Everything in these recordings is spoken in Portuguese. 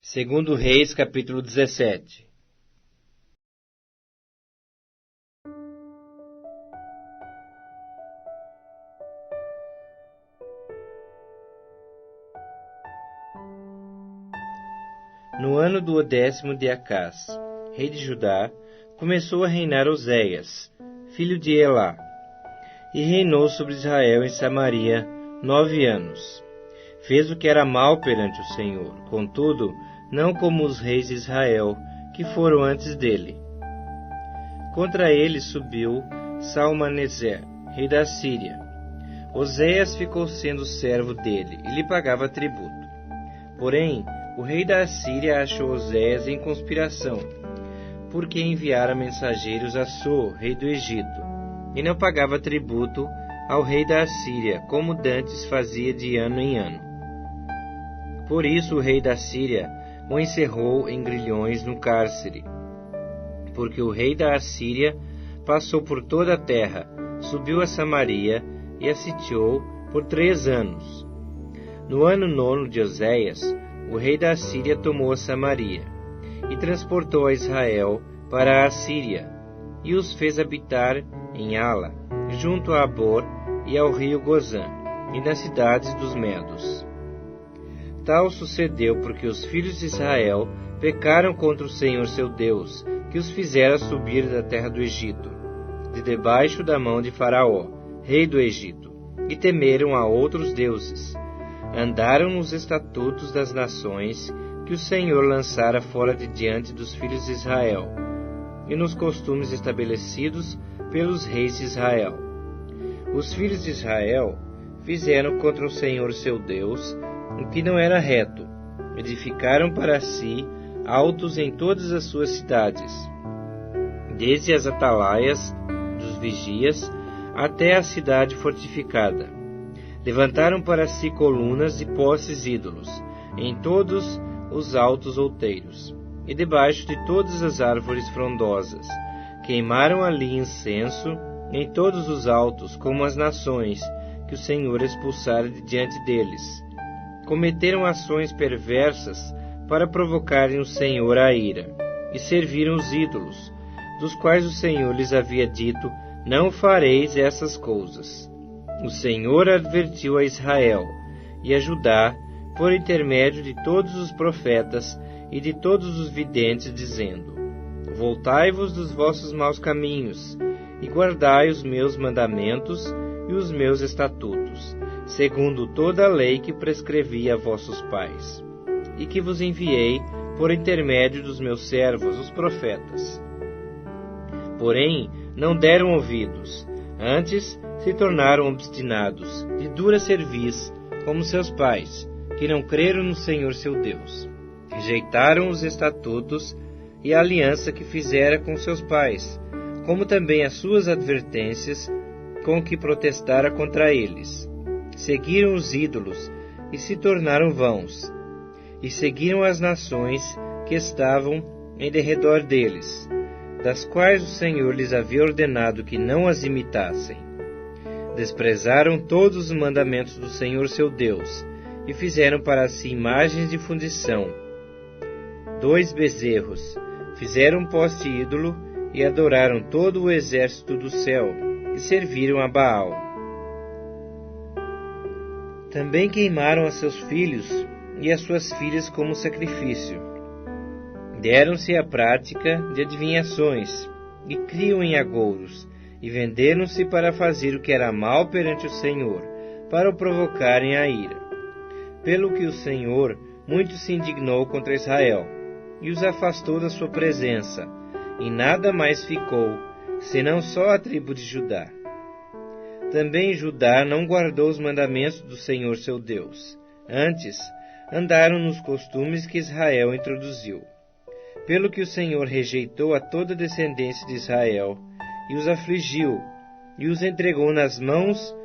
Segundo Reis, capítulo 17. No ano do 10º de Acás, rei de Judá, começou a reinar Oséias, filho de Elá, e reinou sobre Israel em Samaria 9 anos. Fez o que era mal perante o Senhor, contudo, não como os reis de Israel, que foram antes dele. Contra ele subiu Salmaneser, rei da Síria. Oséias ficou sendo servo dele e lhe pagava tributo. Porém, o rei da Síria achou Oséias em conspiração, porque enviara mensageiros a So, rei do Egito, e não pagava tributo ao rei da Síria, como dantes fazia de ano em ano. Por isso o rei da Síria o encerrou em grilhões no cárcere, porque o rei da Assíria passou por toda a terra, subiu a Samaria e a sitiou por 3 anos. No ano 9 de Oséias, o rei da Assíria tomou a Samaria e transportou a Israel para a Assíria e os fez habitar em Ala, junto a Abor e ao rio Gozã, e nas cidades dos Medos. Tal sucedeu porque os filhos de Israel pecaram contra o Senhor seu Deus, que os fizera subir da terra do Egito, de debaixo da mão de Faraó, rei do Egito, e temeram a outros deuses. Andaram nos estatutos das nações que o Senhor lançara fora de diante dos filhos de Israel, e nos costumes estabelecidos pelos reis de Israel. Os filhos de Israel fizeram contra o Senhor seu Deus o que não era reto. Edificaram para si altos em todas as suas cidades, desde as atalaias dos vigias até a cidade fortificada. Levantaram para si colunas e postes ídolos em todos os altos outeiros, e debaixo de todas as árvores frondosas. Queimaram ali incenso em todos os altos, como as nações que o Senhor expulsara de diante deles. Cometeram ações perversas para provocarem o Senhor à ira, e serviram os ídolos, dos quais o Senhor lhes havia dito: não fareis essas coisas. O Senhor advertiu a Israel e a Judá por intermédio de todos os profetas e de todos os videntes, dizendo: voltai-vos dos vossos maus caminhos e guardai os meus mandamentos e os meus estatutos, segundo toda a lei que prescrevi a vossos pais, e que vos enviei por intermédio dos meus servos, os profetas. Porém, não deram ouvidos, antes se tornaram obstinados, de dura cerviz, como seus pais, que não creram no Senhor seu Deus. Rejeitaram os estatutos e a aliança que fizera com seus pais, como também as suas advertências com que protestara contra eles. Seguiram os ídolos e se tornaram vãos, e seguiram as nações que estavam em derredor deles, das quais o Senhor lhes havia ordenado que não as imitassem. Desprezaram todos os mandamentos do Senhor seu Deus, e fizeram para si imagens de fundição, 2 bezerros, fizeram um poste ídolo, e adoraram todo o exército do céu, e serviram a Baal. Também queimaram a seus filhos e as suas filhas como sacrifício. Deram-se à prática de adivinhações, e criam em agouros, e venderam-se para fazer o que era mal perante o Senhor, para o provocarem à ira. Pelo que o Senhor muito se indignou contra Israel, e os afastou da sua presença, e nada mais ficou, senão só a tribo de Judá. Também Judá não guardou os mandamentos do Senhor seu Deus. Antes, andaram nos costumes que Israel introduziu. Pelo que o Senhor rejeitou a toda a descendência de Israel, e os afligiu, e os entregou nas mãos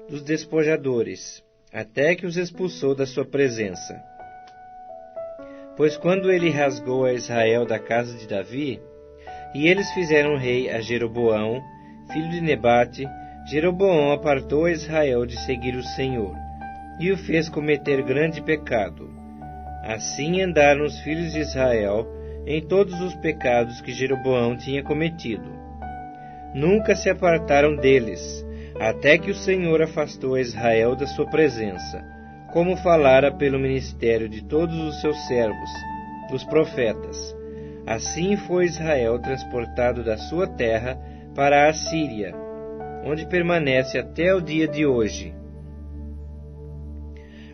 dos despojadores, até que os expulsou da sua presença. Pois quando ele rasgou a Israel da casa de Davi, e eles fizeram rei a Jeroboão, filho de Nebate, Jeroboão apartou a Israel de seguir o Senhor, e o fez cometer grande pecado. Assim andaram os filhos de Israel em todos os pecados que Jeroboão tinha cometido. Nunca se apartaram deles, até que o Senhor afastou a Israel da sua presença, como falara pelo ministério de todos os seus servos, os profetas. Assim foi Israel transportado da sua terra para a Assíria, onde permanece até o dia de hoje.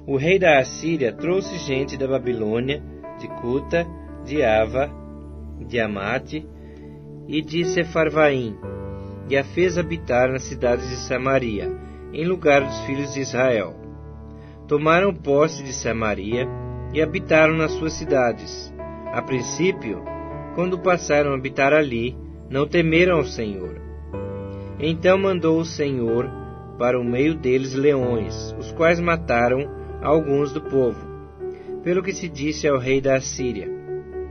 O rei da Assíria trouxe gente da Babilônia, de Cuta, de Ava, de Amate e de Sefarvaim, e a fez habitar nas cidades de Samaria, em lugar dos filhos de Israel. Tomaram posse de Samaria e habitaram nas suas cidades. A princípio, quando passaram a habitar ali, não temeram ao Senhor. Então mandou o Senhor para o meio deles leões, os quais mataram alguns do povo. Pelo que se disse ao rei da Assíria: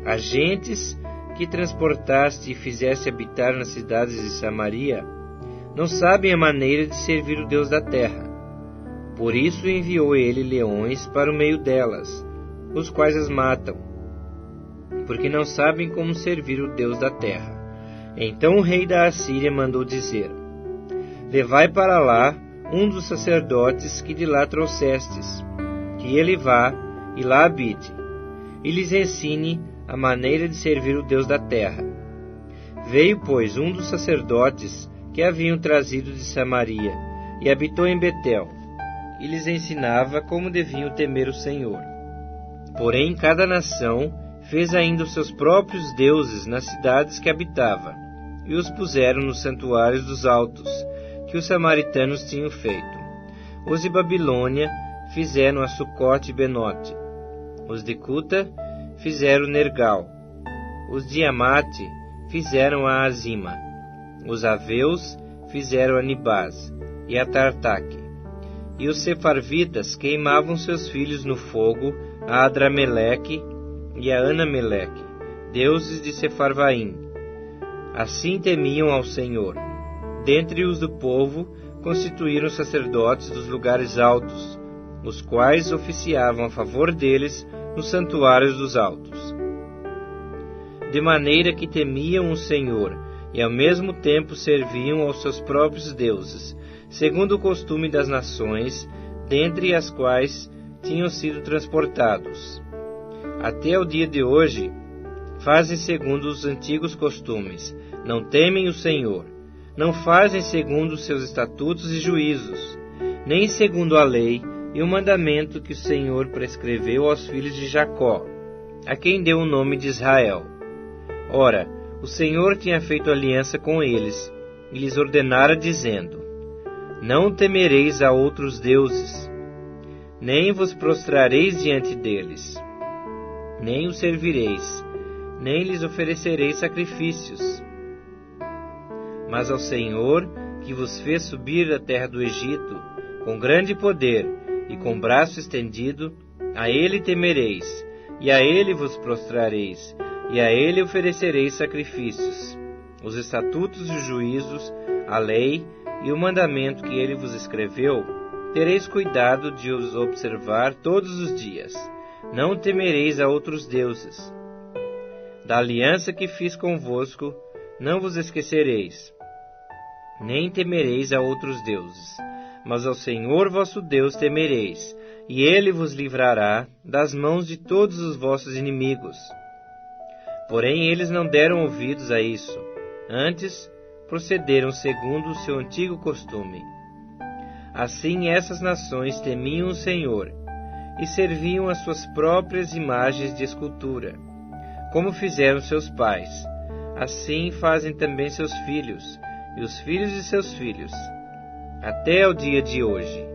as gentes que transportaste e fizeste habitar nas cidades de Samaria não sabem a maneira de servir o Deus da terra. Por isso enviou ele leões para o meio delas, os quais as matam, porque não sabem como servir o Deus da terra. Então o rei da Assíria mandou dizer: levai para lá um dos sacerdotes que de lá trouxestes, que ele vá e lá habite, e lhes ensine a maneira de servir o Deus da terra. Veio, pois, um dos sacerdotes que haviam trazido de Samaria, e habitou em Betel, e lhes ensinava como deviam temer o Senhor. Porém, cada nação fez ainda os seus próprios deuses nas cidades que habitava, e os puseram nos santuários dos altos, que os samaritanos tinham feito. Os de Babilônia fizeram a Sucote e Benote. Os de Cuta fizeram Nergal. Os de Amate fizeram a Azima. Os aveus fizeram a Nibás e a Tartaque. E os sefarvitas queimavam seus filhos no fogo a Adrameleque e a Anameleque, deuses de Sefarvaim. Assim temiam ao Senhor. Dentre os do povo constituíram sacerdotes dos lugares altos, os quais oficiavam a favor deles nos santuários dos altos. De maneira que temiam o Senhor, e ao mesmo tempo serviam aos seus próprios deuses, segundo o costume das nações, dentre as quais tinham sido transportados. Até o dia de hoje, fazem segundo os antigos costumes, não temem o Senhor, não fazem segundo os seus estatutos e juízos, nem segundo a lei e o mandamento que o Senhor prescreveu aos filhos de Jacó, a quem deu o nome de Israel. Ora, o Senhor tinha feito aliança com eles, e lhes ordenara, dizendo: não temereis a outros deuses, nem vos prostrareis diante deles, nem os servireis, nem lhes oferecereis sacrifícios. Mas ao Senhor, que vos fez subir da terra do Egito, com grande poder e com braço estendido, a Ele temereis, e a Ele vos prostrareis, e a Ele oferecereis sacrifícios. Os estatutos e os juízos, a lei e o mandamento que Ele vos escreveu, tereis cuidado de os observar todos os dias. Não temereis a outros deuses. Da aliança que fiz convosco, não vos esquecereis, nem temereis a outros deuses, mas ao Senhor vosso Deus temereis, e Ele vos livrará das mãos de todos os vossos inimigos. Porém eles não deram ouvidos a isso, antes procederam segundo o seu antigo costume. Assim essas nações temiam o Senhor, e serviam as suas próprias imagens de escultura, como fizeram seus pais. Assim fazem também seus filhos, e os filhos de seus filhos, até o dia de hoje.